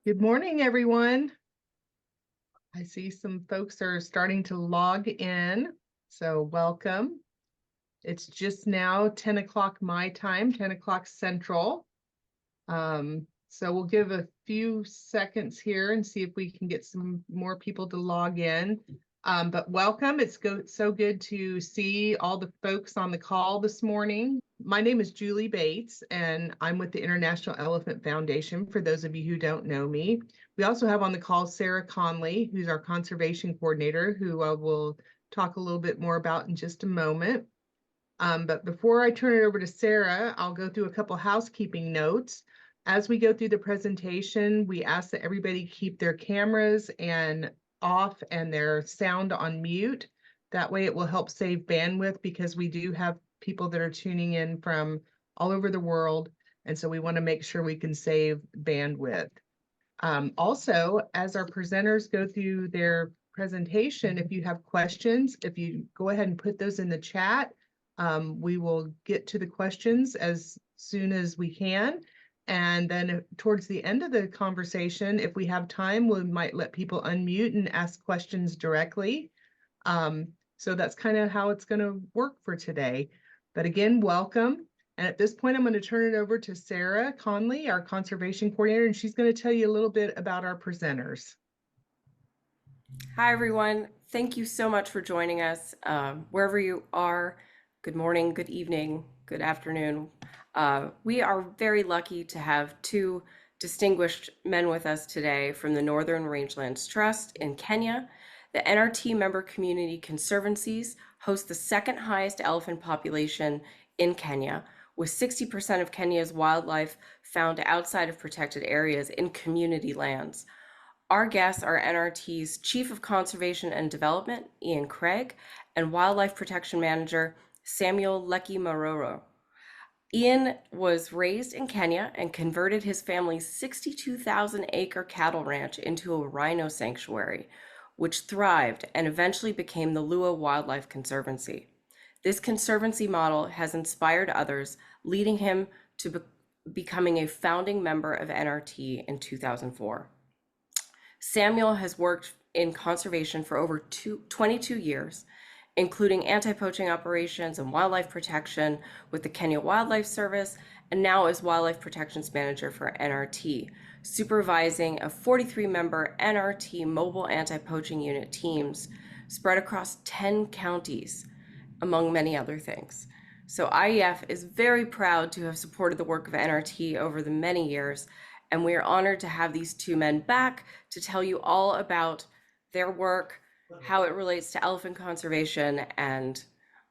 Good morning, everyone. I see some folks are starting to log in, so welcome. It's just now 10 o'clock my time, 10 o'clock Central. So we'll give a few seconds here and see if we can get some more people to log in. But welcome. It's so good to see all the folks on the call this morning. My name is Julie Bates, and I'm with the International Elephant Foundation, for those of you who don't know me. We also have on the call Sarah Conley, who's our conservation coordinator, who we'll talk a little bit more about in just a moment. But before I turn it over to Sarah, I'll go through a couple housekeeping notes. As we go through the presentation, we ask that everybody keep their cameras off and their sound on mute. That way it will help save bandwidth, because we do have people that are tuning in from all over the world. And so we want to make sure we can save bandwidth. Also, as our presenters go through their presentation, if you have questions, if you go ahead and put those in the chat, we will get to the questions as soon as we can. And then towards the end of the conversation, if we have time, we might let people unmute and ask questions directly. So that's kind of how it's going to work for today. But again, welcome. And at this point, I'm going to turn it over to Sarah Conley, our conservation coordinator, and she's going to tell you a little bit about our presenters. Hi, everyone. Thank you so much for joining us. Wherever you are, good morning, good evening, good afternoon. We are very lucky to have two distinguished men with us today from the Northern Rangelands Trust in Kenya. The NRT member community conservancies host the second highest elephant population in Kenya, with 60% of Kenya's wildlife found outside of protected areas in community lands. Our guests are NRT's Chief of Conservation and Development, Ian Craig, and Wildlife Protection Manager, Samuel Lekimaroro. Ian was raised in Kenya and converted his family's 62,000-acre cattle ranch into a rhino sanctuary, which thrived and eventually became the Lewa Wildlife Conservancy. This conservancy model has inspired others, leading him to becoming a founding member of NRT in 2004. Samuel has worked in conservation for over 22 years, including anti-poaching operations and wildlife protection with the Kenya Wildlife Service, and now is Wildlife Protections Manager for NRT, supervising a 43-member NRT mobile anti-poaching unit teams spread across 10 counties, among many other things. So IEF is very proud to have supported the work of NRT over the many years, and we are honored to have these two men back to tell you all about their work, how it relates to elephant conservation, and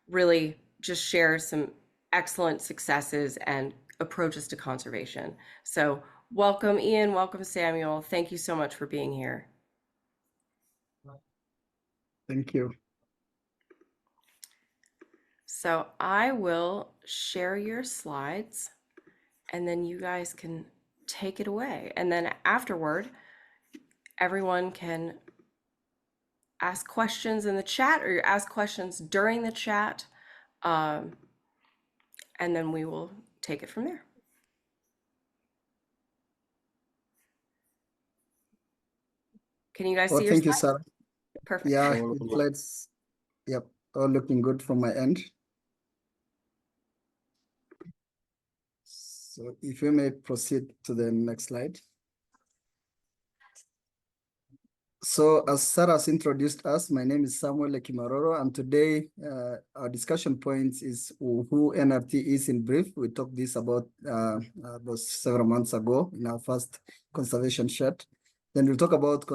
really just share some excellent successes and approaches to conservation. So welcome, Ian, welcome, Samuel. Thank you so much for being here. Thank you. So I will share your slides, and then you guys can take it away. And then afterward, everyone can ask questions in the chat or ask questions during the chat, and then we will take it from there. Can you guys see your Thank you, slides? Sarah. Perfect. Yeah, slides, yep, all looking good from my end. So if you may proceed to the next slide. So as Sarah has introduced us, my name is Samuel Lekimaroro, and today our discussion points is who NRT is in brief. We talked this about several months ago in our first conservation chat. Then we'll talk about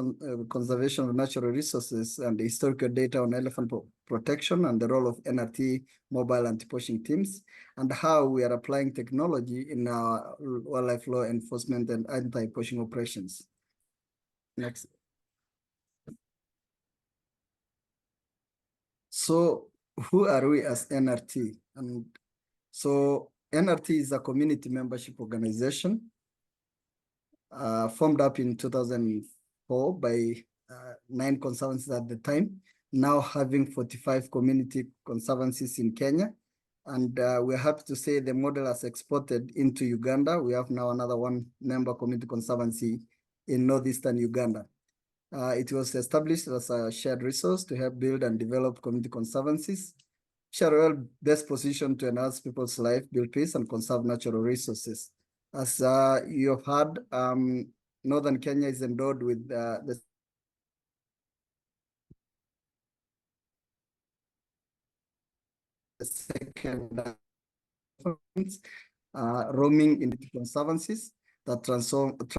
conservation of natural resources and the historical data on elephant protection and the role of NRT mobile anti-poaching teams, and how we are applying technology in our wildlife law enforcement and anti-poaching operations. Next. So who are we as NRT? And so NRT is a community membership organization formed up in 2004 by 9 conservancies at the time, now having 45 community conservancies in Kenya. And we're happy to say the model has exported into Uganda. We have now another 1 member community conservancy in northeastern Uganda. It was established as a shared resource to help build and develop community conservancies, which are well best positioned to enhance people's life, build peace, and conserve natural resources. As you have heard, Northern Kenya is endowed with the second roaming into conservancies that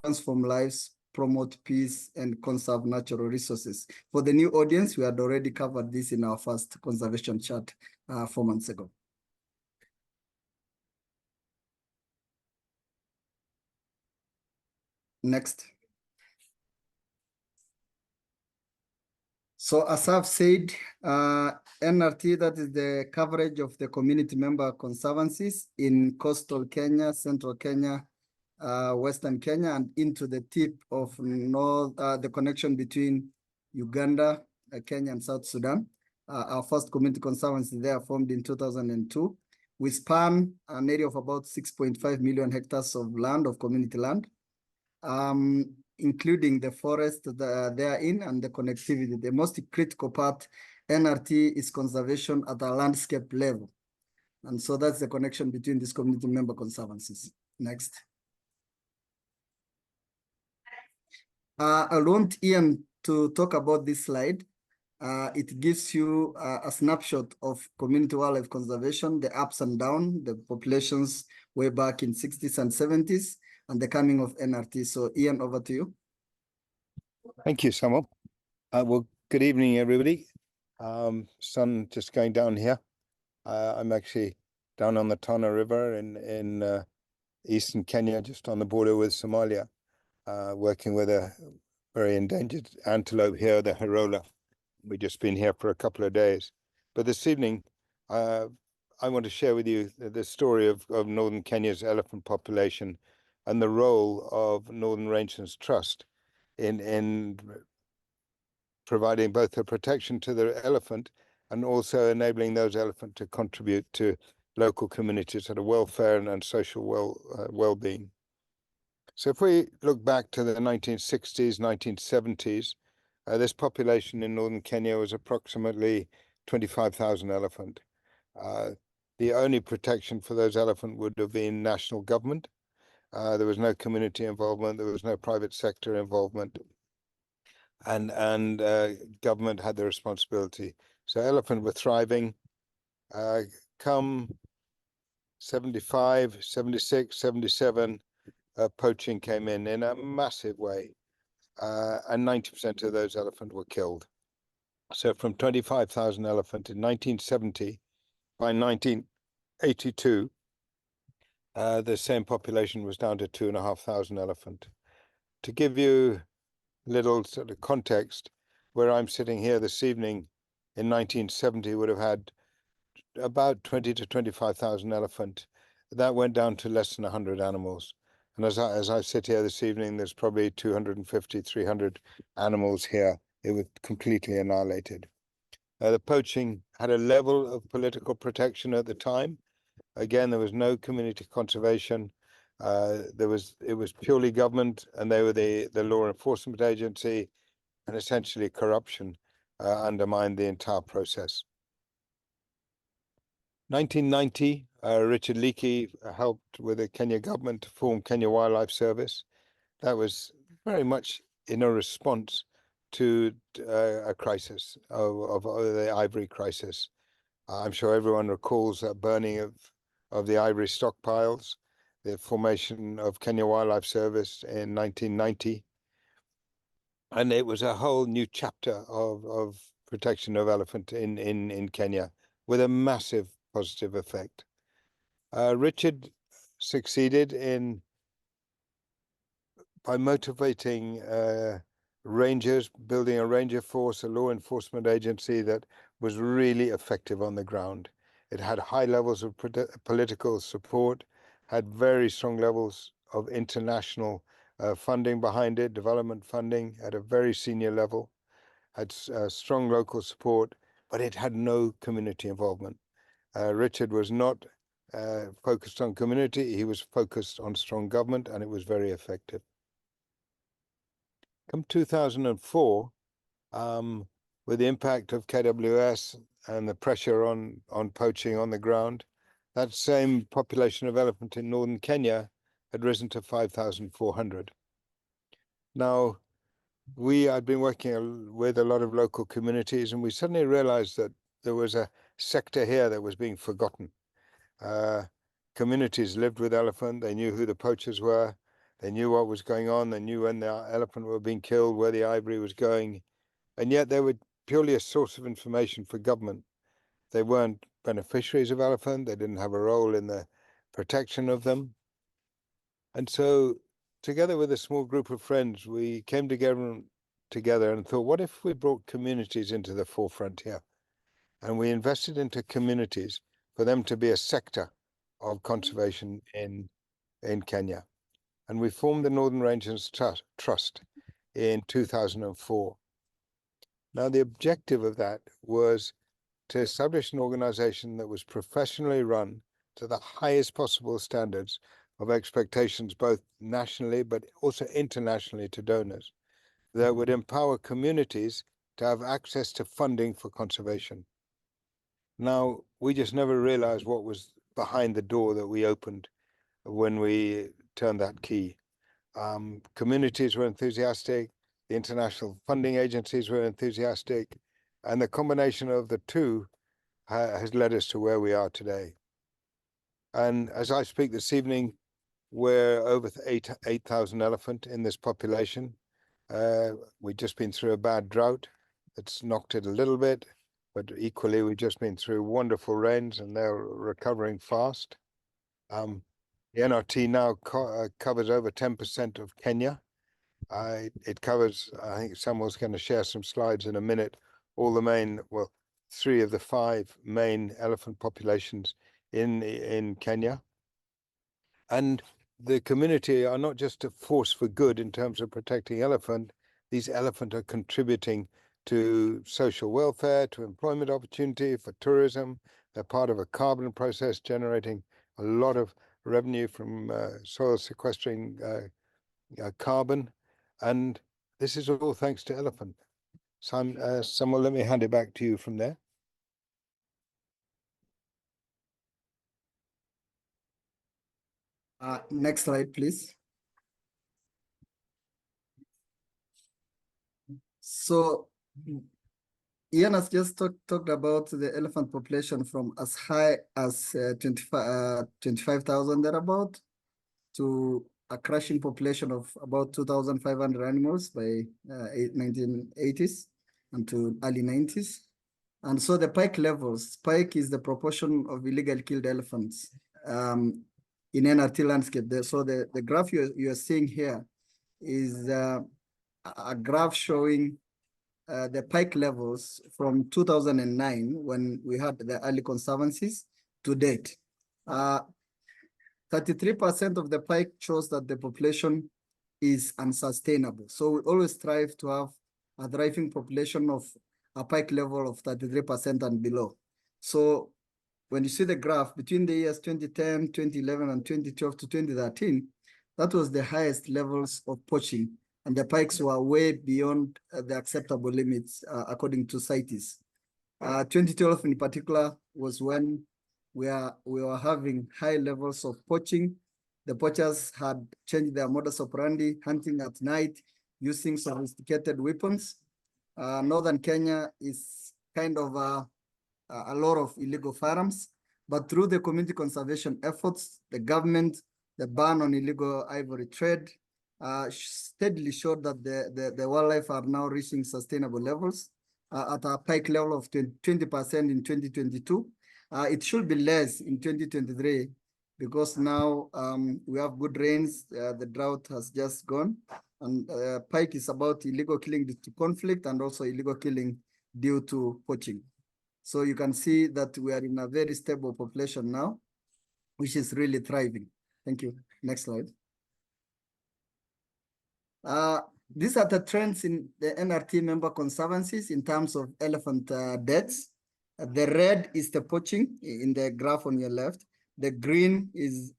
transform lives, promote peace, and conserve natural resources. For the new audience, we had already covered this in our first conservation chat 4 months ago. Next. So as I've said, NRT, that is the coverage of the community member conservancies in coastal Kenya, central Kenya, Western Kenya, and into the tip of the connection between Uganda, Kenya, and South Sudan. Our first community conservancy there formed in 2002. We span an area of about 6.5 million hectares of land, of community land, including the forest therein and the connectivity. The most critical part, NRT, is conservation at a landscape level. And so that's the connection between these community member conservancies. Next. I want Ian to talk about this slide. It gives you a snapshot of community wildlife conservation, the ups and downs, the populations way back in 60s and 70s, and the coming of NRT. So Ian, over to you. Thank you, Samuel. Well, good evening, everybody. Sun just going down here. I'm actually down on the Tana River in eastern Kenya, just on the border with Somalia, working with a very endangered antelope here, the Hirola. We've just been here for a couple of days. But this evening, I want to share with you the story of Northern Kenya's elephant population and the role of Northern Rangelands Trust in providing both the protection to the elephant and also enabling those elephants to contribute to local communities at a welfare and social well-being. So if we look back to the 1960s, 1970s, this population in northern Kenya was approximately 25,000 elephant. The only protection for those elephants would have been national government. There was no community involvement. There was no private sector involvement. And government had the responsibility. So elephant were thriving. Come 75, 76, 77, poaching came in a massive way. And 90% of those elephants were killed. So from 25,000 elephant in 1970, by 1982, the same population was down to 2,500 elephant. To give you little sort of context, where I'm sitting here this evening in 1970 would have had about 20 to 25,000 elephant. That went down to less than 100 animals. And as I sit here this evening, there's probably 250, 300 animals here. It was completely annihilated. The poaching had a level of political protection at the time. Again, there was no community conservation. It was purely government, and they were the law enforcement agency, and essentially corruption undermined the entire process. 1990, Richard Leakey helped with the Kenya government to form Kenya Wildlife Service. That was very much in a response to a crisis of the ivory crisis. I'm sure everyone recalls that burning of the ivory stockpiles, the formation of Kenya Wildlife Service in 1990. And it was a whole new chapter of protection of elephant in Kenya with a massive positive effect. Richard succeeded by motivating rangers, building a ranger force, a law enforcement agency that was really effective on the ground. It had high levels of political support, had very strong levels of international funding behind it, development funding at a very senior level, had strong local support, but it had no community involvement. Richard was not focused on community, he was focused on strong government, and it was very effective. Come 2004, with the impact of KWS and the pressure on poaching on the ground, that same population of elephant in northern Kenya had risen to 5,400. Now, I'd been working with a lot of local communities, and we suddenly realized that there was a sector here that was being forgotten. Communities lived with elephant, they knew who the poachers were, they knew what was going on, they knew when the elephant were being killed, where the ivory was going, and yet they were purely a source of information for government. They weren't beneficiaries of elephant, they didn't have a role in the protection of them. And so, together with a small group of friends, we came together and thought, what if we brought communities into the forefront here? And we invested into communities for them to be a sector of conservation in Kenya. And we formed the Northern Rangelands Trust in 2004. Now, the objective of that was to establish an organization that was professionally run to the highest possible standards of expectations, both nationally but also internationally to donors, that would empower communities to have access to funding for conservation. Now, we just never realized what was behind the door that we opened when we turned that key. Communities were enthusiastic, the international funding agencies were enthusiastic, and the combination of the two has led us to where we are today. And as I speak this evening, we're over 8,000 elephant in this population. We've just been through a bad drought that's knocked it a little bit, but equally we've just been through wonderful rains and they're recovering fast. The NRT now covers over 10% of Kenya. It covers, I think Samuel's going to share some slides in a minute, all the main, well, 3 of the 5 main elephant populations in Kenya. And the community are not just a force for good in terms of protecting elephant. These elephant are contributing to social welfare, to employment opportunity, for tourism. They're part of a carbon process generating a lot of revenue from soil sequestering carbon. And this is all thanks to elephant. Samuel, let me hand it back to you from there. Next slide, please. So Ian has just talked about the elephant population from as high as 25,000 thereabout to a crushing population of about 2,500 animals by 1980s and to early 90s. And so the pike levels, pike is the proportion of illegal killed elephants in NRT landscape. So the graph you are seeing here is a graph showing the pike levels from 2009 when we had the early conservancies to date. 33% of the pike shows that the population is unsustainable. So we always strive to have a thriving population of a pike level of 33% and below. So when you see the graph between the years 2010, 2011, and 2012 to 2013, that was the highest levels of poaching, and the pikes were way beyond the acceptable limits according to CITES. 2012 in particular was when we were having high levels of poaching. The poachers had changed their modus operandi, hunting at night, using sophisticated weapons. Northern Kenya is kind of a lot of illegal firearms, but through the community conservation efforts, the government, the ban on illegal ivory trade, steadily showed that the wildlife are now reaching sustainable levels at a pike level of 20% in 2022. It should be less in 2023 because now we have good rains, the drought has just gone, and pike is about illegal killing due to conflict and also illegal killing due to poaching. So you can see that we are in a very stable population now, which is really thriving. Thank you. Next slide. These are the trends in the NRT member conservancies in terms of elephant deaths. The red is the poaching in the graph on your left. The green is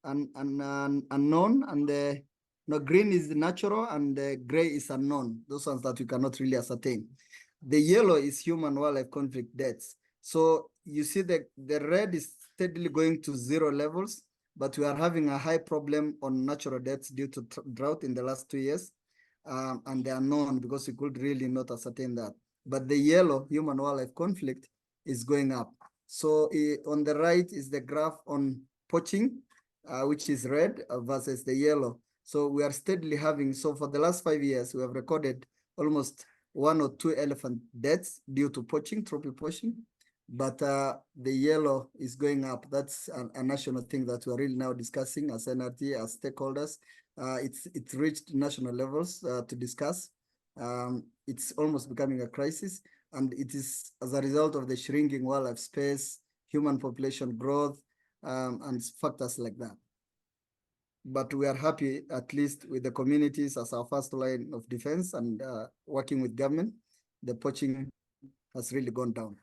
unknown, and the No, green is natural and gray is unknown. Those ones that we cannot really ascertain. The yellow is human-wildlife conflict deaths. So you see the red is steadily going to zero levels, but we are having a high problem on natural deaths due to drought in the last 2 years. And they are known because we could really not ascertain that. But the yellow, human-wildlife conflict, is going up. So on the right is the graph on poaching, which is red versus the yellow. So we are steadily having, so for the last 5 years, we have recorded almost 1 or 2 elephant deaths due to poaching, trophy poaching. But the yellow is going up. That's a national thing that we're really now discussing as NRT, as stakeholders. It's reached national levels to discuss. It's almost becoming a crisis. And it is as a result of the shrinking wildlife space, human population growth, and factors like that. But we are happy, at least with the communities as our first line of defense and working with government, the poaching has really gone down.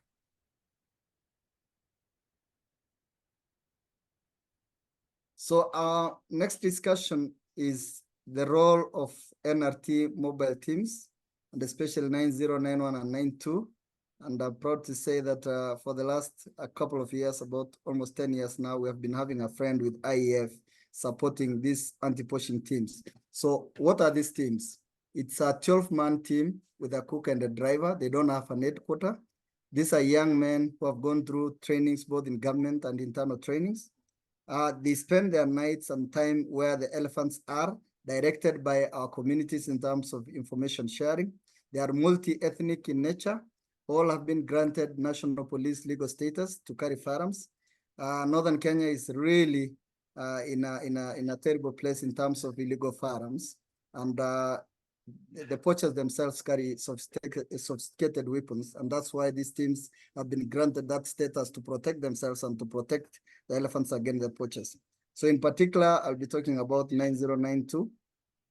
So our next discussion is the role of NRT mobile teams, and especially 9091 and 92. And I'm proud to say that for the last couple of years, about almost 10 years now, we have been having a friend with IEF supporting these anti-poaching teams. So what are these teams? It's a 12-man team with a cook and a driver. They don't have an headquarter. These are young men who have gone through trainings, both in government and internal trainings. They spend their nights and time where the elephants are, directed by our communities in terms of information sharing. They are multi-ethnic in nature. All have been granted national police legal status to carry firearms. Northern Kenya is really in a terrible place in terms of illegal firearms. And the poachers themselves carry sophisticated weapons. And that's why these teams have been granted that status to protect themselves and to protect the elephants against the poachers. So in particular, I'll be talking about 9092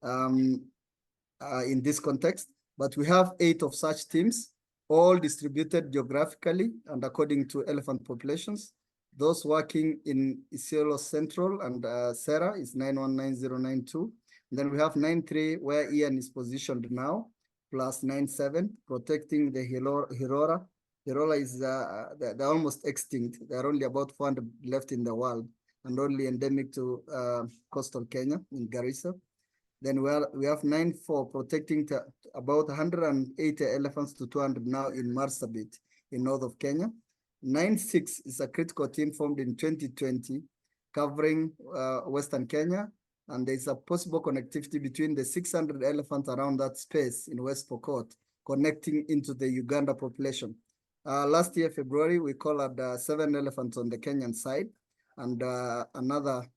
in this context. But we have 8 of such teams, all distributed geographically and according to elephant populations. Those working in Isiolo Central and Serra is 919092. Then we have 93 where Ian is positioned now, plus 97 protecting the Hirora. Hirora is they're almost extinct. There are only about 400 left in the world and only endemic to coastal Kenya in Garissa. Then we have 94 protecting about 180 elephants to 200 now in Marsabit in north of Kenya. 96 is a critical team formed in 2020 covering Western Kenya. And there's a possible connectivity between the 600 elephants around that space in West Pokot, connecting into the Uganda population. Last year, February, we collared 7 elephants on the Kenyan side and another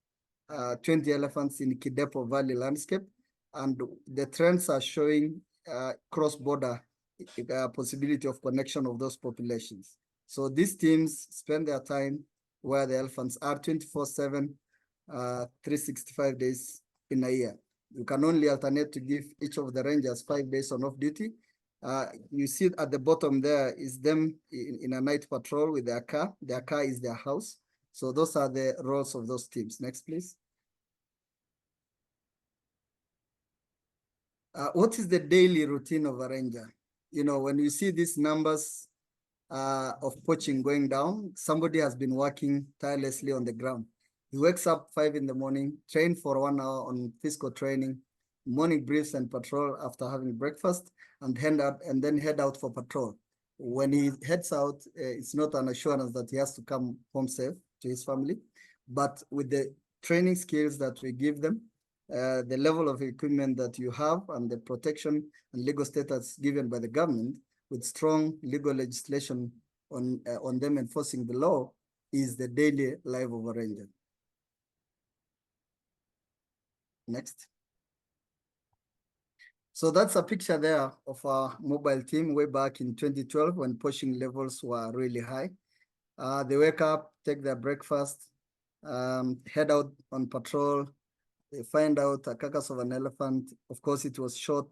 20 elephants in Kidepo Valley landscape. And the trends are showing cross-border possibility of connection of those populations. So these teams spend their time where the elephants are 24/7, 365 days in a year. You can only alternate to give each of the rangers 5 days on off duty. You see at the bottom there is them in a night patrol with their car. Their car is their house. So those are the roles of those teams. Next, please. What is the daily routine of a ranger? You know, when you see these numbers of poaching going down, somebody has been working tirelessly on the ground. He wakes up 5 in the morning, train for 1 hour on physical training, morning briefs and patrol after having breakfast, and then head out for patrol. When he heads out, it's not an assurance that he has to come home safe to his family, but with the training skills that we give them, the level of equipment that you have, and the protection and legal status given by the government, with strong legal legislation on them enforcing the law, is the daily life of a ranger. Next. So that's a picture there of our mobile team way back in 2012 when poaching levels were really high. They wake up, take their breakfast, head out on patrol. They find out a carcass of an elephant. Of course, it was shot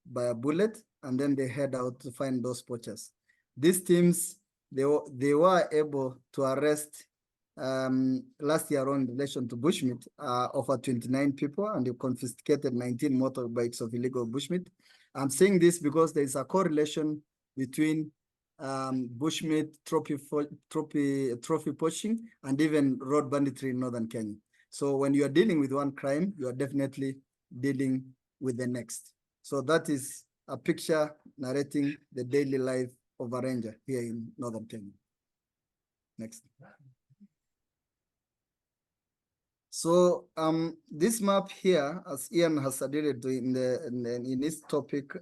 by a bullet, and then they head out to find those poachers. These teams, they were able to arrest last year on in relation to bushmeat over 29 people, and they confiscated 19 motorbikes of illegal bushmeat. I'm saying this because there is a correlation between bushmeat, trophy poaching, and even road banditry in northern Kenya. So when you are dealing with one crime, you are definitely dealing with the next. So that is a picture narrating the daily life of a ranger here in northern Kenya. Next. So this map here, as Ian has alluded to in this topic,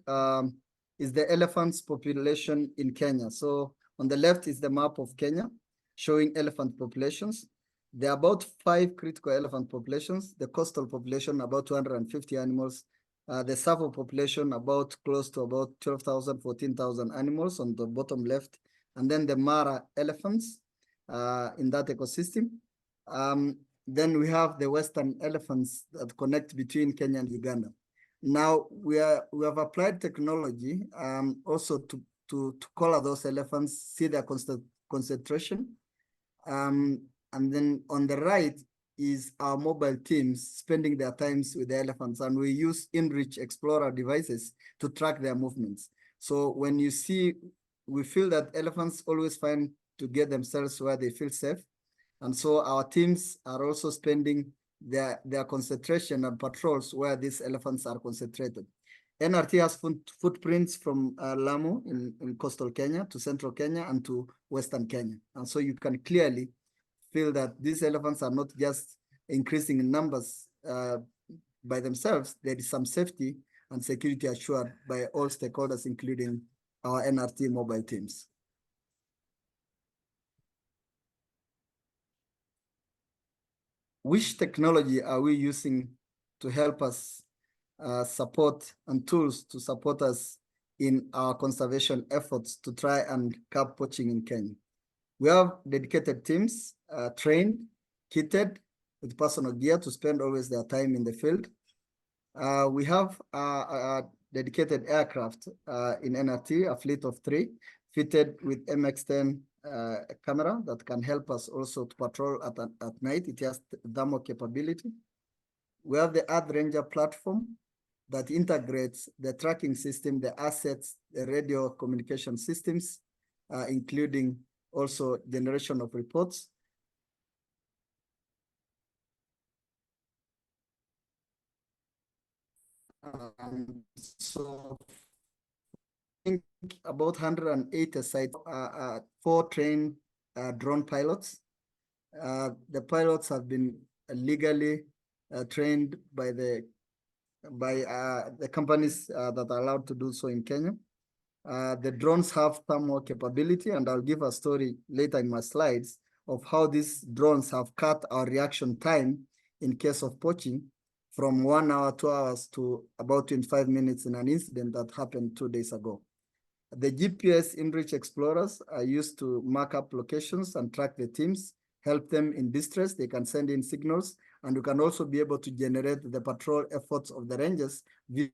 is the elephants population in Kenya. So on the left is the map of Kenya showing elephant populations. There are about 5 critical elephant populations. The coastal population, about 250 animals. The Savo population, about close to about 12,000, 14,000 animals on the bottom left. And then the Mara elephants in that ecosystem. Then we have the western elephants that connect between Kenya and Uganda. Now we have applied technology also to color those elephants, see their concentration. And then on the right is our mobile teams spending their times with the elephants, and we use InReach Explorer devices to track their movements. So when you see, we feel that elephants always find to get themselves where they feel safe. And so our teams are also spending their concentration and patrols where these elephants are concentrated. NRT has footprints from Lamu in coastal Kenya to central Kenya and to western Kenya. And so you can clearly feel that these elephants are not just increasing in numbers by themselves. There is some safety and security assured by all stakeholders, including our NRT mobile teams. Which technology are we using to help us support, and tools to support us in our conservation efforts to try and curb poaching in Kenya? We have dedicated teams, trained, kitted with personal gear to spend always their time in the field. We have a dedicated aircraft in NRT, a fleet of 3, fitted with MX-10 camera that can help us also to patrol at night. It has thermal capability. We have the Earth Ranger platform that integrates the tracking system, the assets, the radio communication systems, including also generation of reports. So I think about 180 sites, 4 trained drone pilots. The pilots have been legally trained by the companies that are allowed to do so in Kenya. The drones have thermal capability, and I'll give a story later in my slides of how these drones have cut our reaction time in case of poaching from 1 hour, 2 hours to about 25 minutes in an incident that happened 2 days ago. The GPS InReach Explorers are used to mark up locations and track the teams, help them in distress. They can send in signals, and you can also be able to generate the patrol efforts of the rangers the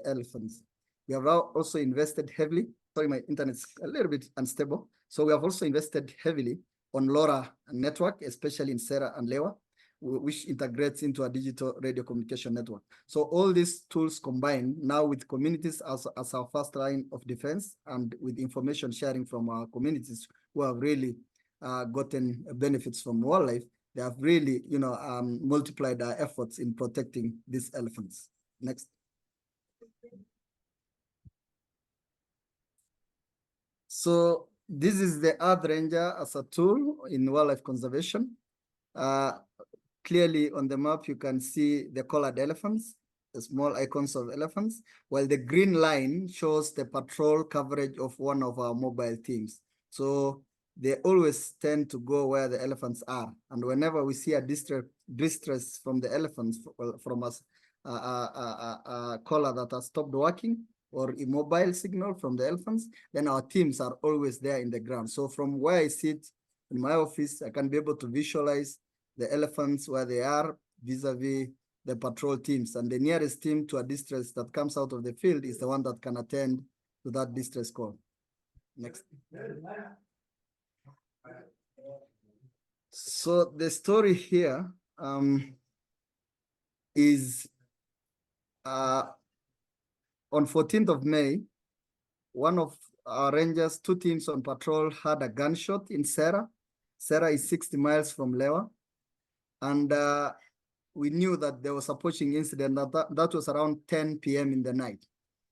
elephants. We have also invested heavily. Sorry, my internet's a little bit unstable. So we have also invested heavily on LoRa network, especially in Sera and Lewa, which integrates into a digital radio communication network. So all these tools combined now with communities as our first line of defense, and with information sharing from our communities who have really gotten benefits from wildlife, they have really, multiplied our efforts in protecting these elephants. Next. So this is the Earth Ranger as a tool in wildlife conservation. Clearly on the map, you can see the colored elephants, the small icons of elephants, while the green line shows the patrol coverage of one of our mobile teams. So they always tend to go where the elephants are. And whenever we see a distress from the elephants, from us, a collar that has stopped working, or immobile signal from the elephants, then our teams are always there in the ground. So from where I sit in my office, I can be able to visualize the elephants where they are vis-a-vis the patrol teams, and the nearest team to a distress that comes out of the field is the one that can attend to that distress call. Next. So the story here is on 14th of May, one of our rangers, two teams on patrol, had a gunshot in Serra. Serra is 60 miles from Lewa. And we knew that there was a poaching incident that was around 10 p.m. in the night.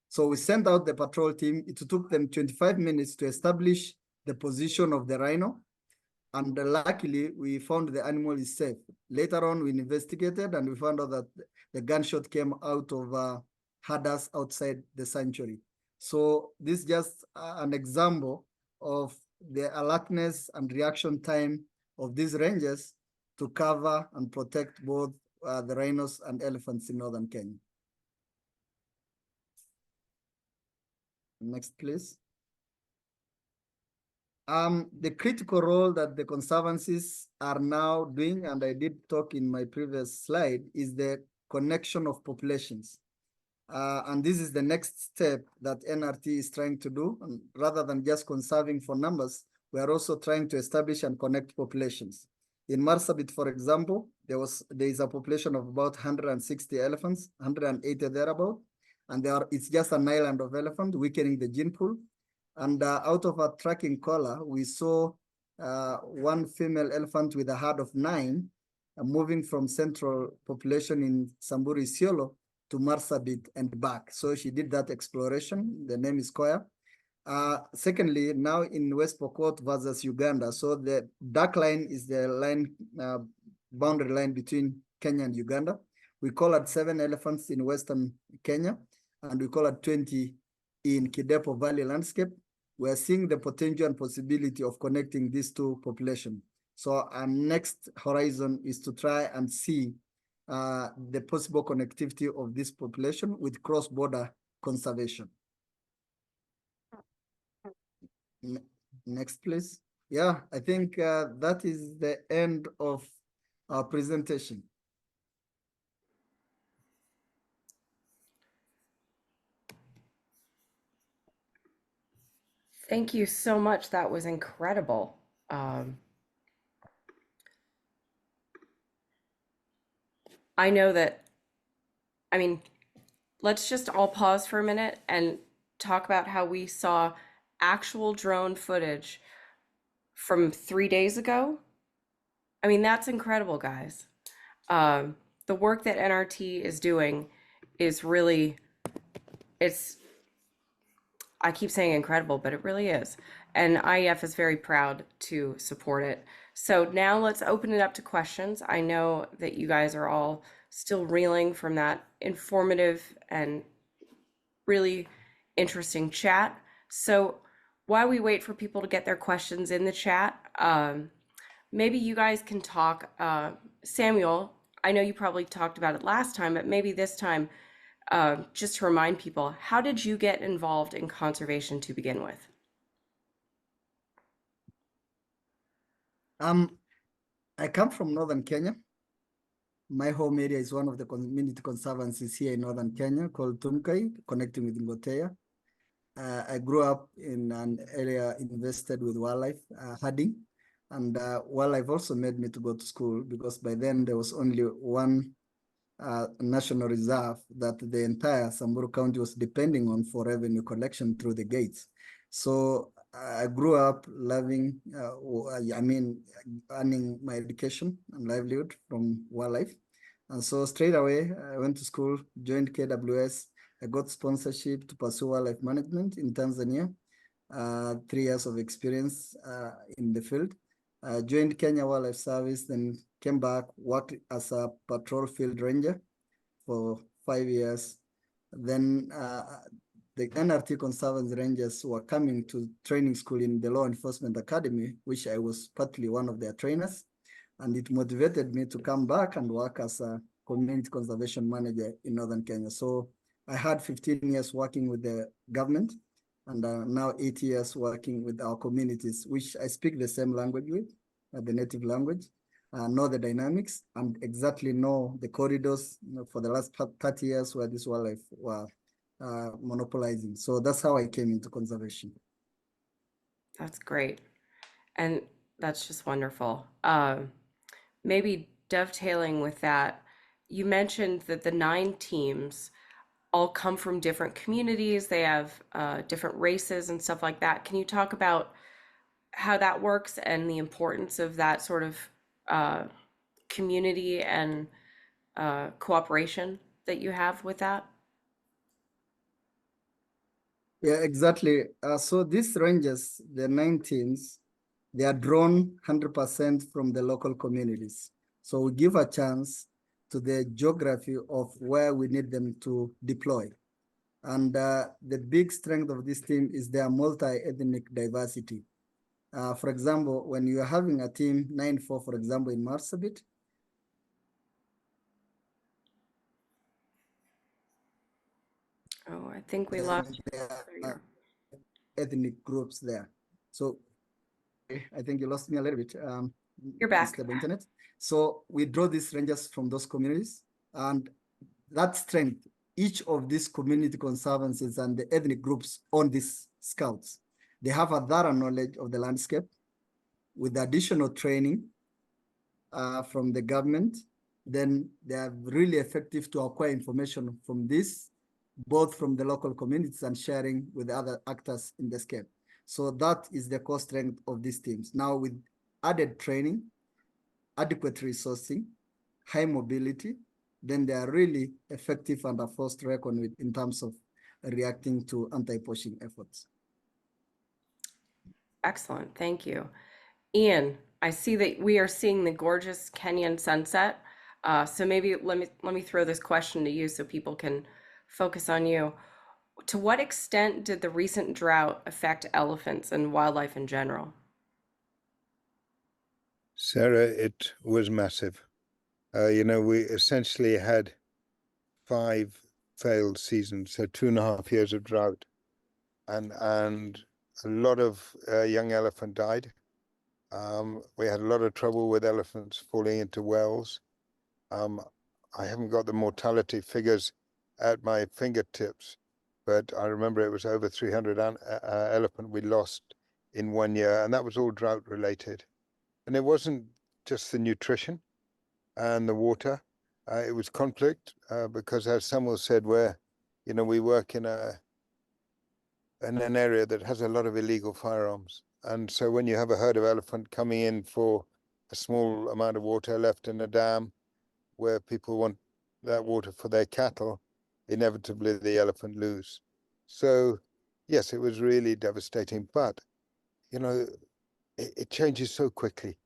So we sent out the patrol team. It took them 25 minutes to establish the position of the rhino. And luckily, we found the animal is safe. Later on, we investigated and we found out that the gunshot came out of herders outside the sanctuary. So this is just an example of the alertness and reaction time of these rangers to cover and protect both the rhinos and elephants in northern Kenya. Next, please. The critical role that the conservancies are now doing, and I did talk in my previous slide, is the connection of populations. And this is the next step that NRT is trying to do. And rather than just conserving for numbers, we are also trying to establish and connect populations. In Marsabit, for example, there is a population of about 160 elephants, 180 thereabout, and it's just an island of elephant, weakening the gene pool. And out of a tracking collar, we saw one female elephant with a herd of 9 moving from central population in Samburu Isiolo to Marsabit and back. So she did that exploration. The name is Koya. Secondly, now in West Pokot versus Uganda. So the dark line is the line, boundary line between Kenya and Uganda. We collared 7 elephants in Western Kenya, and we collared 20 in Kidepo Valley landscape. We are seeing the potential and possibility of connecting these two populations. So our next horizon is to try and see the possible connectivity of this population with cross-border conservation. Next, please. Yeah, I think that is the end of our presentation. Thank you so much. That was incredible. I know that, I mean, let's just all pause for a minute and talk about how we saw actual drone footage from 3 days ago. I mean, that's incredible, guys. The work that NRT is doing is really, I keep saying incredible, but it really is. And IEF is very proud to support it. So now let's open it up to questions. I know that you guys are all still reeling from that informative and really interesting chat. So while we wait for people to get their questions in the chat, maybe you guys can talk. Samuel, I know you probably talked about it last time, but maybe this time, just to remind people, how did you get involved in conservation to begin with? I come from Northern Kenya. My home area is one of the community conservancies here in Northern Kenya called Tumkai, connecting with Ngotea. I grew up in an area invested with wildlife, herding, and wildlife also made me to go to school because by then there was only one national reserve that the entire Samburu County was depending on for revenue collection through the gates. So I grew up loving, earning my education and livelihood from wildlife. And so straight away, I went to school, joined KWS. I got sponsorship to pursue wildlife management in Tanzania, 3 years of experience in the field. Joined Kenya Wildlife Service, then came back, worked as a patrol field ranger for 5 years. Then the NRT Conservancy Rangers were coming to training school in the Law Enforcement Academy, which I was partly one of their trainers. And it motivated me to come back and work as a community conservation manager in Northern Kenya. So I had 15 years working with the government and now 8 years working with our communities, which I speak the same language with, the native language. know the dynamics and exactly know the corridors, for the last 30 years where this wildlife were monopolizing. So that's how I came into conservation. That's great. And that's just wonderful. Maybe dovetailing with that, you mentioned that the 9 teams all come from different communities. They have different races and stuff like that. Can you talk about how that works and the importance of that sort of community and cooperation that you have with that? Yeah, exactly. So these rangers, the 9 teams, they are drawn 100% from the local communities. So we give a chance to the geography of where we need them to deploy. And the big strength of this team is their multi-ethnic diversity. For example, when you are having a team 9-4, for example, in Marsabit, Oh, I think we lost you. Ethnic groups there. So I think you lost me a little bit. You're back. Unstable internet. So we draw these rangers from those communities, and that strength, each of these community conservancies and the ethnic groups on these scouts, they have a thorough knowledge of the landscape with additional training from the government. Then they are really effective to acquire information from this, both from the local communities and sharing with other actors in the scape. So that is the core strength of these teams. Now with added training, adequate resourcing, high mobility, then they are really effective and a force to reckon with in terms of reacting to anti-poaching efforts. Excellent, thank you. Ian, I see that we are seeing the gorgeous Kenyan sunset. So maybe let me throw this question to you so people can focus on you. To what extent did the recent drought affect elephants and wildlife in general? Sarah, it was massive. We essentially had 5 failed seasons, so 2.5 years of drought, and a lot of young elephant died. We had a lot of trouble with elephants falling into wells. I haven't got the mortality figures at my fingertips, but I remember it was over 300 elephant we lost in 1 year, and that was all drought related. And it wasn't just the nutrition and the water, it was conflict, because as Samuel said, we work in an area that has a lot of illegal firearms. And so when you have a herd of elephant coming in for a small amount of water left in a dam where people want that water for their cattle, inevitably the elephant lose. So yes, it was really devastating, but it changes so quickly.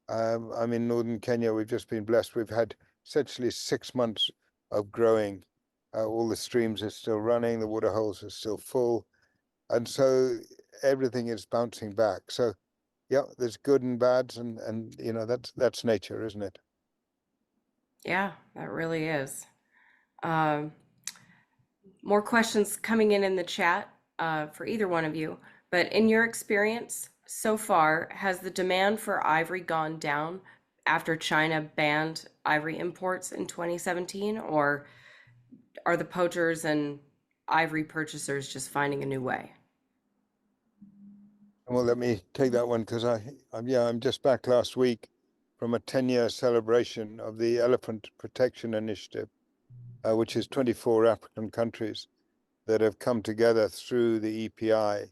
I'm in northern Kenya. We've just been blessed. We've had essentially 6 months of growing. All the streams are still running, the water holes are still full, and so everything is bouncing back. So yeah, there's good and bads, and that's nature, isn't it? Yeah, that really is. Um, More questions coming in the chat for either one of you. But in your experience so far, has the demand for ivory gone down after China banned ivory imports in 2017? Or are the poachers and ivory purchasers just finding a new way? Well, let me take that one because I'm just back last week from a 10-year celebration of the Elephant Protection Initiative, which is 24 African countries that have come together through the EPI.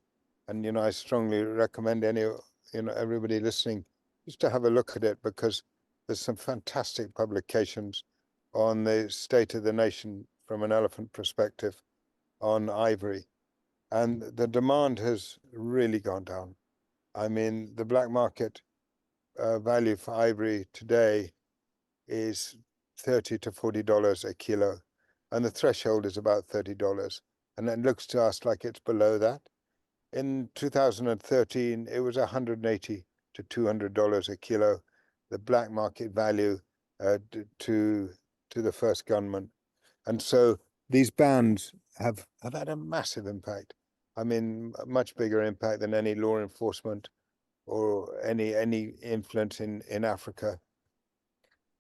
And, I strongly recommend everybody listening just to have a look at it, because there's some fantastic publications on the state of the nation from an elephant perspective on ivory. And the demand has really gone down. I mean, the black market value for ivory today is $30 to $40 a kilo, and the threshold is about $30. And it looks to us like it's below that. In 2013, it was $180 to $200 a kilo, the black market value to the first gunman. And so these bans have had a massive impact. I mean, a much bigger impact than any law enforcement or any influence in Africa.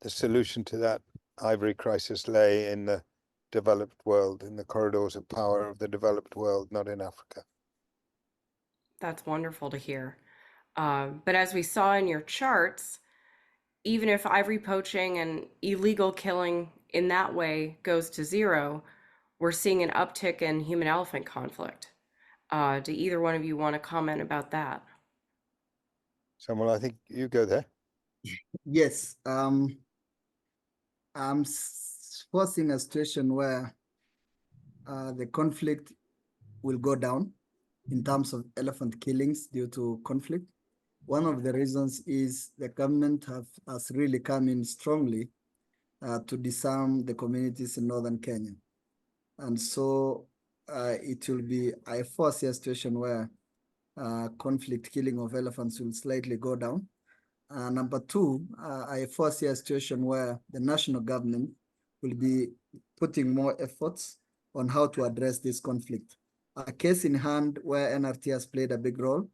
the solution to that ivory crisis lay in the developed world, in the corridors of power of the developed world, not in Africa. That's wonderful to hear. But as we saw in your charts, even if ivory poaching and illegal killing in that way goes to zero, we're seeing an uptick in human-elephant conflict. Do either one of you want to comment about that? Samuel, I think you go there. Yes, I'm forcing a situation where the conflict will go down in terms of elephant killings due to conflict. One of the reasons is the government has really come in strongly to disarm the communities in northern Kenya. And so it will be, I foresee a situation where conflict killing of elephants will slightly go down. Number two, I foresee a situation where the national government will be putting more efforts on how to address this conflict. A case in hand where NRT has played a big role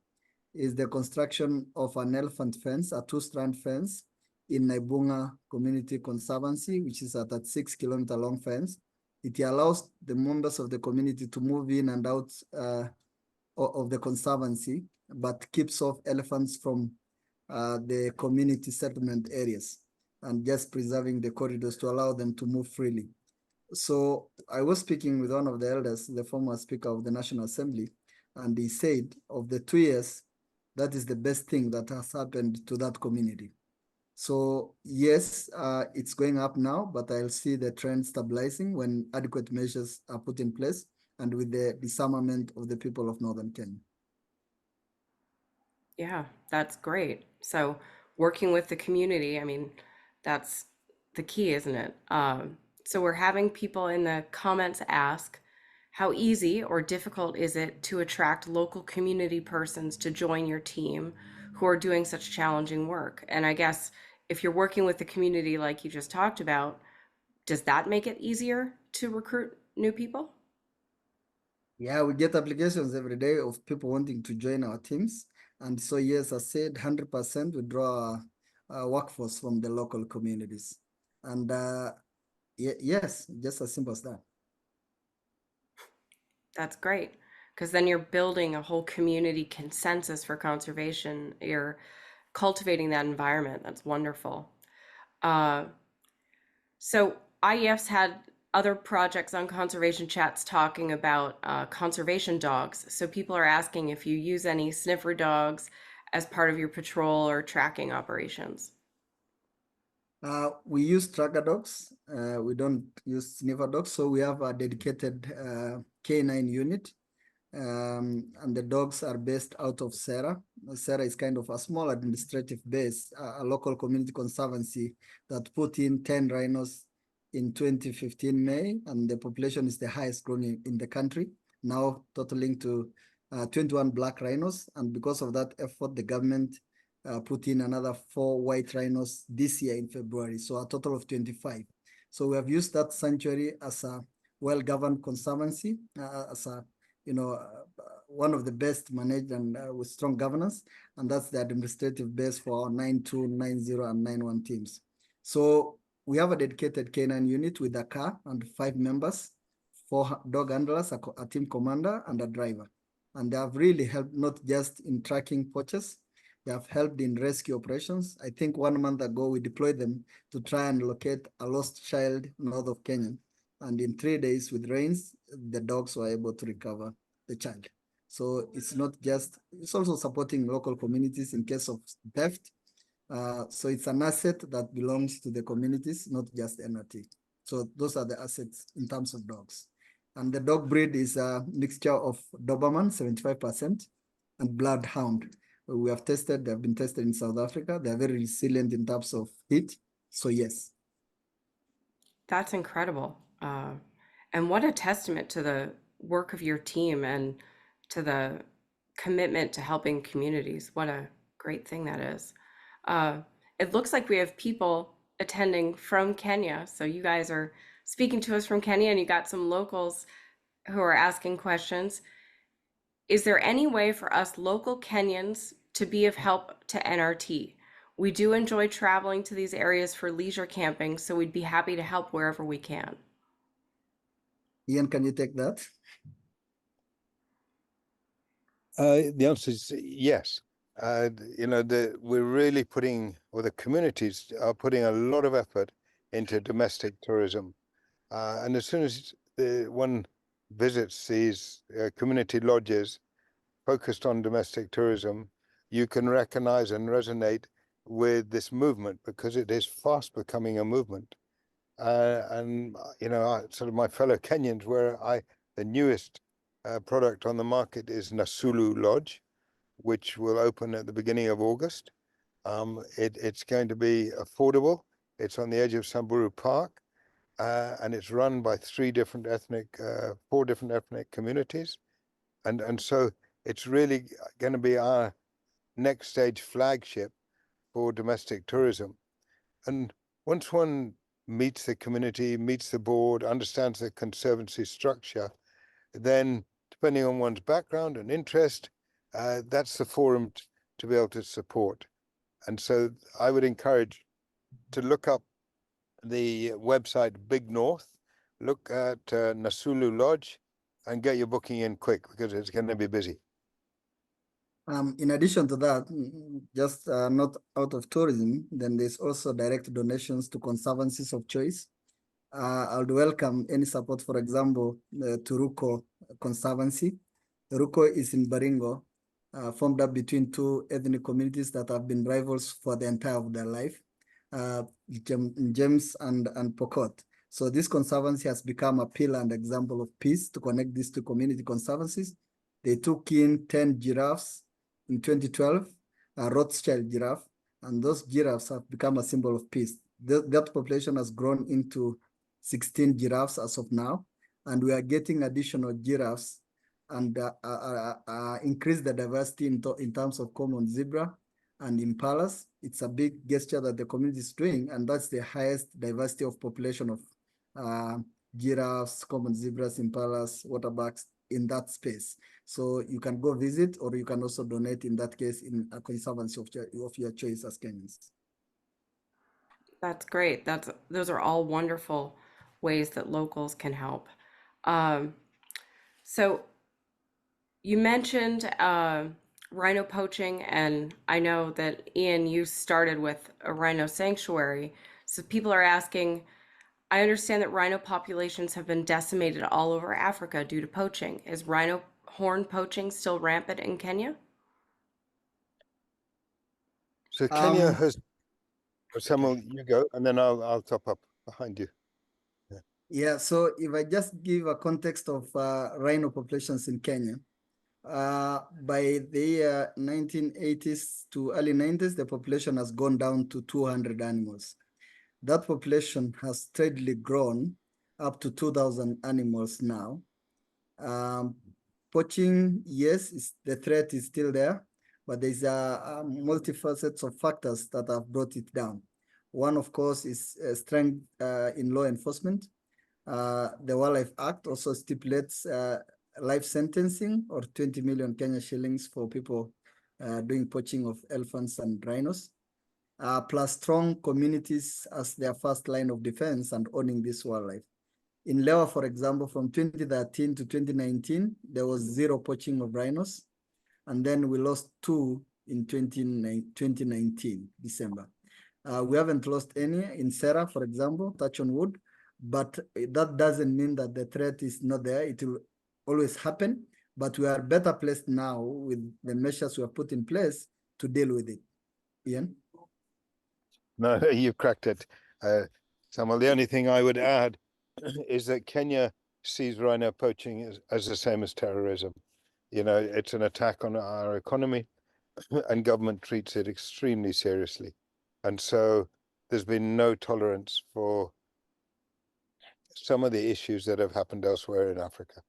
is the construction of an elephant fence, a two-strand fence in Naibunga Community Conservancy, which is a 36-kilometer long fence. It allows the members of the community to move in and out of the conservancy, but keeps off elephants from the community settlement areas and just preserving the corridors to allow them to move freely. So I was speaking with one of the elders, the former Speaker of the National Assembly, and he said of the 2 years, that is the best thing that has happened to that community. So yes, it's going up now, but I'll see the trend stabilizing when adequate measures are put in place and with the disarmament of the people of Northern Kenya. Yeah, that's great. So working with the community, I mean, that's the key, isn't it? So we're having people in the comments ask, how easy or difficult is it to attract local community persons to join your team who are doing such challenging work? And I guess if you're working with the community like you just talked about, does that make it easier to recruit new people? Yeah, we get applications every day of people wanting to join our teams. And so, yes, I said 100% we draw a workforce from the local communities. And yes, just as simple as that. That's great, because then you're building a whole community consensus for conservation. You're cultivating that environment. That's wonderful. Uh, so IEF's had other projects on conservation chats talking about conservation dogs. So people are asking if you use any sniffer dogs as part of your patrol or tracking operations. We use tracker dogs. We don't use sniffer dogs. So we have a dedicated canine unit. And the dogs are based out of Serra. Serra is kind of a small administrative base, a local community conservancy that put in 10 rhinos in 2015 May, and the population is the highest grown in the country, now totaling to 21 black rhinos. And because of that effort, the government put in another 4 white rhinos this year in February, so a total of 25. So we have used that sanctuary as a well-governed conservancy, as a one of the best managed and with strong governance, and that's the administrative base for our 92, 90, and 91 teams. So we have a dedicated canine unit with a car and 5 members, 4 dog handlers, a team commander, and a driver. And they have really helped not just in tracking poachers, they have helped in rescue operations. I think 1 month ago, we deployed them to try and locate a lost child north of Kenya. And in 3 days with rains, the dogs were able to recover the child. So it's not just, it's also supporting local communities in case of theft. So it's an asset that belongs to the communities, not just NRT. So those are the assets in terms of dogs. And the dog breed is a mixture of Doberman, 75%, and Bloodhound. We have tested, they have been tested in South Africa. They are very resilient in terms of heat. So yes. That's incredible. And what a testament to the work of your team and to the commitment to helping communities. What a great thing that is. It looks like we have people attending from Kenya. So you guys are speaking to us from Kenya, and you got some locals who are asking questions. Is there any way for us local Kenyans to be of help to NRT? We do enjoy traveling to these areas for leisure camping, so we'd be happy to help wherever we can. Ian, can you take that? The answer is yes. We're really putting, or the communities are putting a lot of effort into domestic tourism. And as soon as one visits these community lodges focused on domestic tourism, you can recognize and resonate with this movement because it is fast becoming a movement. Sort of my fellow Kenyans, the newest product on the market is Nasulu Lodge, which will open at the beginning of August. It's going to be affordable. It's on the edge of Samburu Park, and it's run by four different ethnic communities. And so it's really going to be our next stage flagship for domestic tourism. And once one meets the community, meets the board, understands the conservancy structure, then depending on one's background and interest, that's the forum to be able to support. And so I would encourage to look up the website Big North, look at Nasulu Lodge, and get your booking in quick because it's going to be busy. In addition to that, just not out of tourism, then there's also direct donations to conservancies of choice. I would welcome any support, for example, the Turuko Conservancy. Turuko is in Baringo, formed up between two ethnic communities that have been rivals for the entire of their life, James and Pokot. So this conservancy has become a pillar and example of peace to connect these two community conservancies. They took in 10 giraffes in 2012, a Rothschild giraffe, and those giraffes have become a symbol of peace. That population has grown into 16 giraffes as of now, and we are getting additional giraffes and increase the diversity in terms of common zebra and impalas. It's a big gesture that the community is doing, and that's the highest diversity of population of giraffes, common zebras, impalas, waterbacks in that space. So you can go visit, or you can also donate in that case in a conservancy of your choice as Kenyans. That's great. Those are all wonderful ways that locals can help. So you mentioned rhino poaching, and I know that Ian, you started with a rhino sanctuary. So people are asking, I understand that rhino populations have been decimated all over Africa due to poaching. Is rhino horn poaching still rampant in Kenya? So Kenya has, Samuel, you go, and then I'll top up behind you. Yeah, so if I just give a context of rhino populations in Kenya, by the 1980s to early 90s, the population has gone down to 200 animals. That population has steadily grown up to 2,000 animals now. Poaching, yes, the threat is still there, but there's multifacets of factors that have brought it down. One, of course, is strength in law enforcement. The Wildlife Act also stipulates life sentencing or 20 million Kenya shillings for people doing poaching of elephants and rhinos, plus strong communities as their first line of defense and owning this wildlife. In Lewa, for example, from 2013 to 2019, there was 0 poaching of rhinos, and then we lost 2 in 2019, December. We haven't lost any in Serra, for example, touch on wood, but that doesn't mean that the threat is not there. It will always happen, but we are better placed now with the measures we have put in place to deal with it. Ian? No, you cracked it. Samuel, the only thing I would add is that Kenya sees rhino poaching as the same as terrorism. You know, it's an attack on our economy, and government treats it extremely seriously. And so there's been no tolerance for some of the issues that have happened elsewhere in Africa.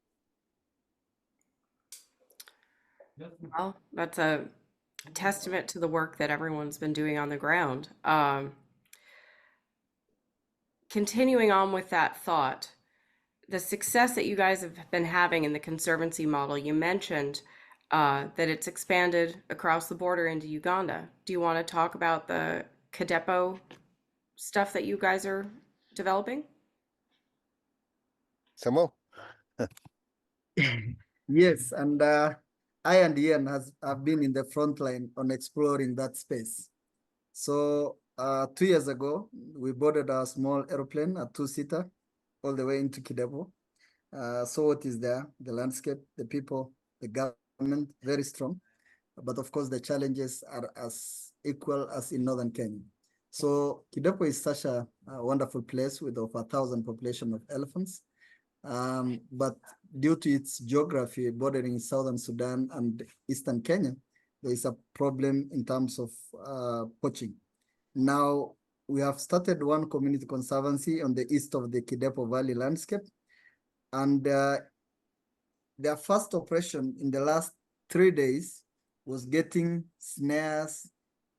Well, that's a testament to the work that everyone's been doing on the ground. Continuing on with that thought, the success that you guys have been having in the conservancy model, you mentioned that it's expanded across the border into Uganda. Do you want to talk about the Kadepo stuff that you guys are developing? Samuel? Yes, and I and Ian have been in the front line on exploring that space. So 2 years ago, we boarded a small airplane, a two-seater, all the way into Kidepo. So what is there? The landscape, the people, the government, very strong. But of course, the challenges are as equal as in Northern Kenya. So Kidepo is such a wonderful place with over 1,000 population of elephants. But due to its geography bordering Southern Sudan and Eastern Kenya, there is a problem in terms of poaching. Now, we have started one community conservancy on the east of the Kidepo Valley landscape. And their first operation in the last 3 days was getting snares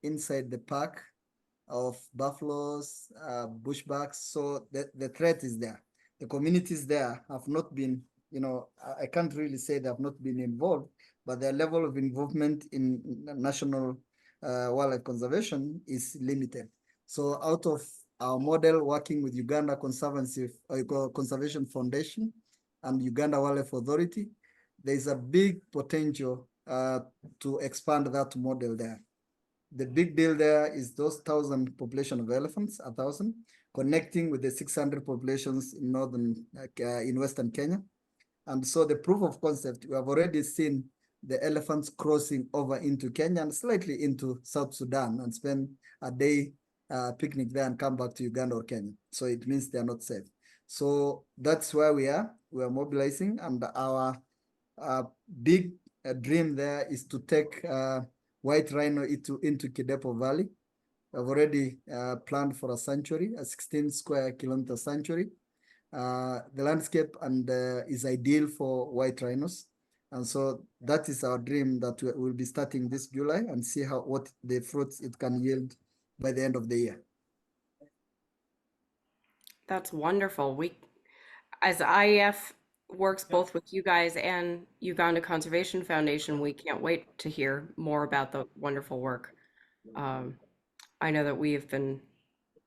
inside the park of buffaloes, bushbacks. So the threat is there. The communities there have not been, I can't really say they have not been involved, but their level of involvement in national wildlife conservation is limited. So out of our model working with Uganda Conservancy, Conservation Foundation and Uganda Wildlife Authority, there is a big potential to expand that model there. The big deal there is those 1,000 population of elephants, 1,000, connecting with the 600 populations in in Western Kenya. And so the proof of concept, we have already seen the elephants crossing over into Kenya and slightly into South Sudan and spend a day picnic there and come back to Uganda or Kenya. So it means they are not safe. So that's where we are. We are mobilizing, and our big dream there is to take white rhino into Kidepo Valley. I've already planned for a sanctuary, a 16 square kilometer sanctuary. The landscape and is ideal for white rhinos. And so that is our dream that we'll be starting this July and see what the fruits it can yield by the end of the year. That's wonderful. As IEF works both with you guys and Uganda Conservation Foundation, we can't wait to hear more about the wonderful work. I know that we have been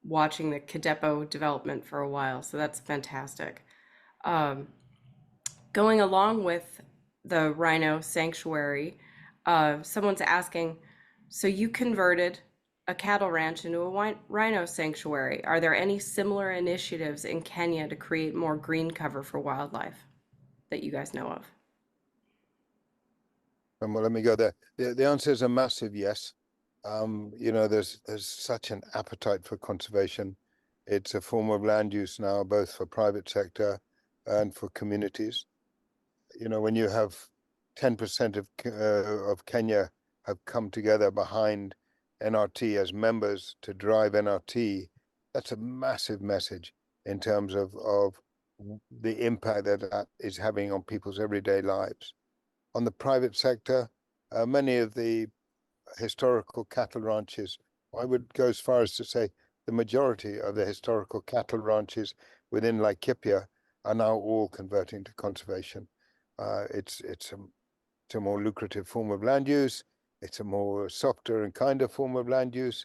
watching the Kadepo development for a while, so that's fantastic. Going along with the rhino sanctuary, someone's asking, so you converted a cattle ranch into a rhino sanctuary. Are there any similar initiatives in Kenya to create more green cover for wildlife that you guys know of? Well, let me go there. The answer is a massive yes. There's such an appetite for conservation. It's a form of land use now, both for private sector and for communities. When you have 10% of Kenya have come together behind NRT as members to drive NRT, that's a massive message in terms of the impact that is having on people's everyday lives. On the private sector, many of the historical cattle ranches, I would go as far as to say the majority of the historical cattle ranches within Laikipia are now all converting to conservation. It's a more lucrative form of land use. It's a more softer and kinder form of land use.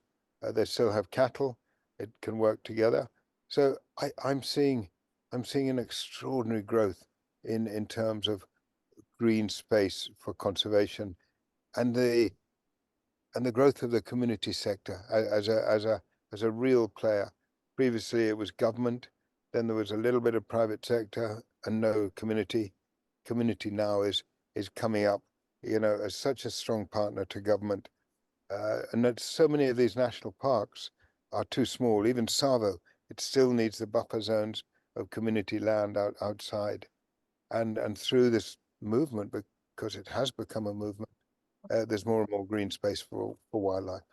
They still have cattle. It can work together. So I'm seeing an extraordinary growth in terms of green space for conservation, and the growth of the community sector as a real player. Previously, it was government. Then there was a little bit of private sector and no community. Community now is coming up, as such a strong partner to government. And that so many of these national parks are too small. Even Tsavo, it still needs the buffer zones of community land outside. And through this movement, because it has become a movement, there's more and more green space for wildlife.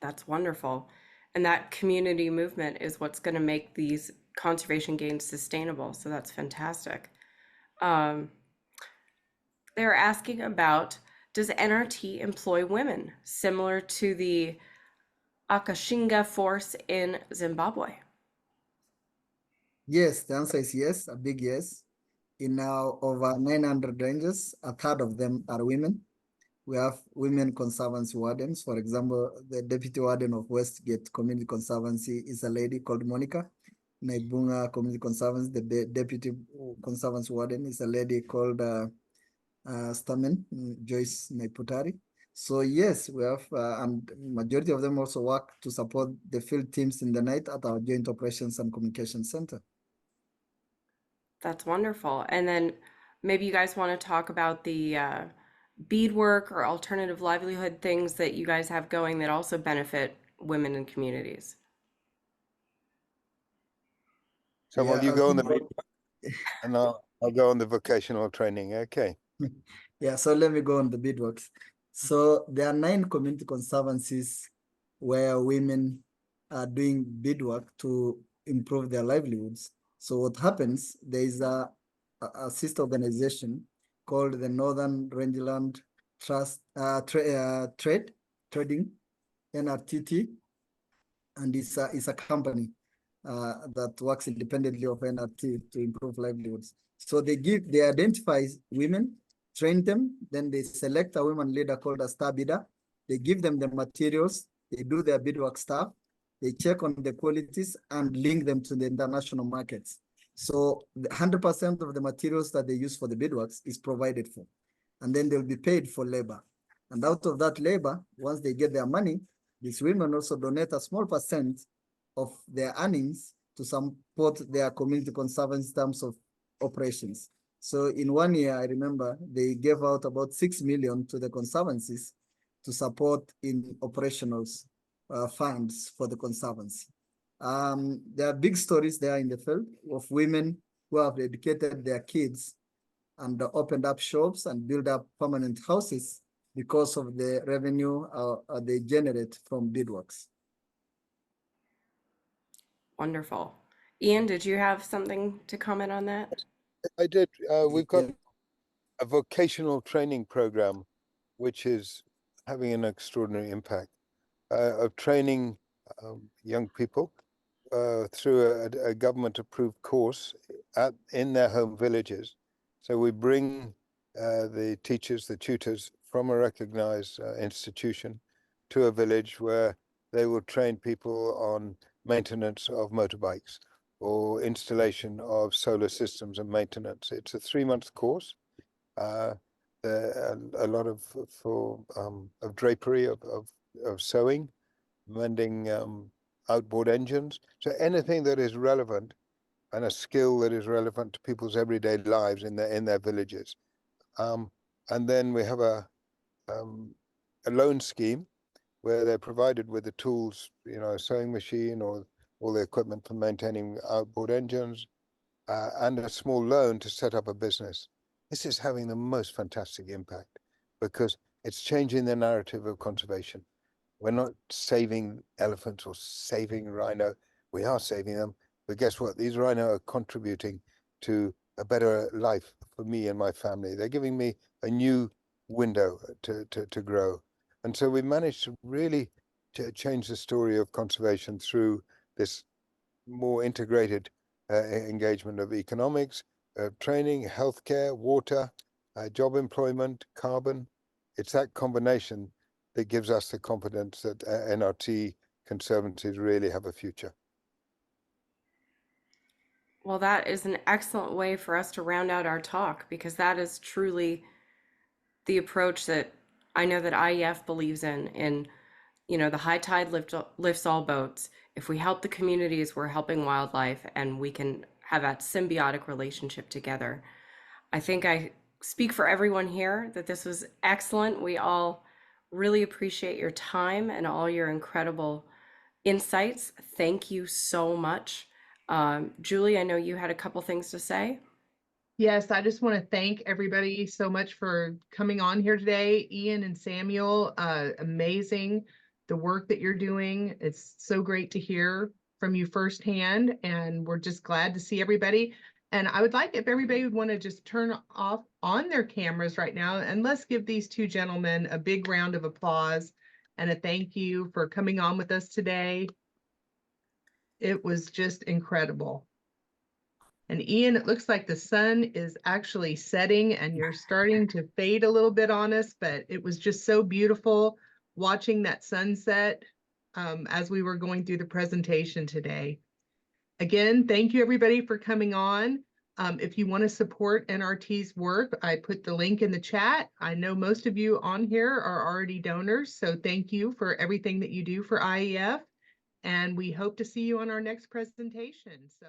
That's wonderful. And that community movement is what's going to make these conservation gains sustainable. So that's fantastic. They're asking about, does NRT employ women similar to the Akashinga force in Zimbabwe? Yes, the answer is yes, a big yes. In our over 900 ranges, a third of them are women. We have women conservancy wardens. For example, the deputy warden of Westgate Community Conservancy is a lady called Monica. Naibunga Community Conservancy, the deputy conservancy warden is a lady called Stamen, Joyce Naiputari. So yes, we have, and majority of them also work to support the field teams in the night at our Joint Operations and Communication Center. That's wonderful. And then maybe you guys want to talk about the beadwork or alternative livelihood things that you guys have going that also benefit women and communities. So Yeah, will you go on the and I'll go on the vocational training. Okay. Yeah, so let me go on the beadworks. So there are 9 community conservancies where women are doing beadwork to improve their livelihoods. So what happens, there is a sister organization called the Northern Rangelands Trust, Trading, NRTT, and it's a company that works independently of NRT to improve livelihoods. So they identify women, train them, then they select a women leader called a star bidder. They give them the materials, they do their beadwork stuff, they check on the qualities and link them to the international markets. So 100% of the materials that they use for the beadworks is provided for. And then they'll be paid for labor. And out of that labor, once they get their money, these women also donate a small percent of their earnings to support their community conservancy in terms of operations. So in 1 year, I remember they gave out about 6 million to the conservancies to support in operationals funds for the conservancy. There are big stories there in the field of women who have educated their kids and opened up shops and built up permanent houses because of the revenue they generate from beadworks. Wonderful. Ian, did you have something to comment on that? I did. We've got Yeah. a vocational training program, which is having an extraordinary impact of training young people through a government-approved course in their home villages. So we bring the teachers, the tutors from a recognized institution to a village where they will train people on maintenance of motorbikes or installation of solar systems and maintenance. It's a 3-month course. A lot of drapery, of sewing, mending outboard engines. So anything that is relevant and a skill that is relevant to people's everyday lives in their villages. And then we have a loan scheme where they're provided with the tools, a sewing machine or all the equipment for maintaining outboard engines, and a small loan to set up a business. This is having the most fantastic impact because it's changing the narrative of conservation. We're not saving elephants or saving rhino. We are saving them. But guess what? These rhino are contributing to a better life for me and my family. They're giving me a new window to grow. And so we managed to really change the story of conservation through this more integrated engagement of economics, training, healthcare, water, job employment, carbon. It's that combination that gives us the confidence that NRT conservancies really have a future. Well, that is an excellent way for us to round out our talk because that is truly the approach that I know that IEF believes in, the high tide lifts all boats. If we help the communities, we're helping wildlife and we can have that symbiotic relationship together. I think I speak for everyone here that this was excellent. We all really appreciate your time and all your incredible insights. Thank you so much. Julie, I know you had a couple things to say. Yes, I just want to thank everybody so much for coming on here today. Ian and Samuel, amazing the work that you're doing. It's so great to hear from you firsthand, and we're just glad to see everybody. And I would like if everybody would want to just turn off on their cameras right now, and let's give these two gentlemen a big round of applause and a thank you for coming on with us today. It was just incredible. And Ian, it looks like the sun is actually setting and you're starting to fade a little bit on us, but it was just so beautiful watching that sunset as we were going through the presentation today. Again, thank you everybody for coming on. If you want to support NRT's work, I put the link in the chat. I know most of you on here are already donors, so thank you for everything that you do for IEF. And we hope to see you on our next presentation. So.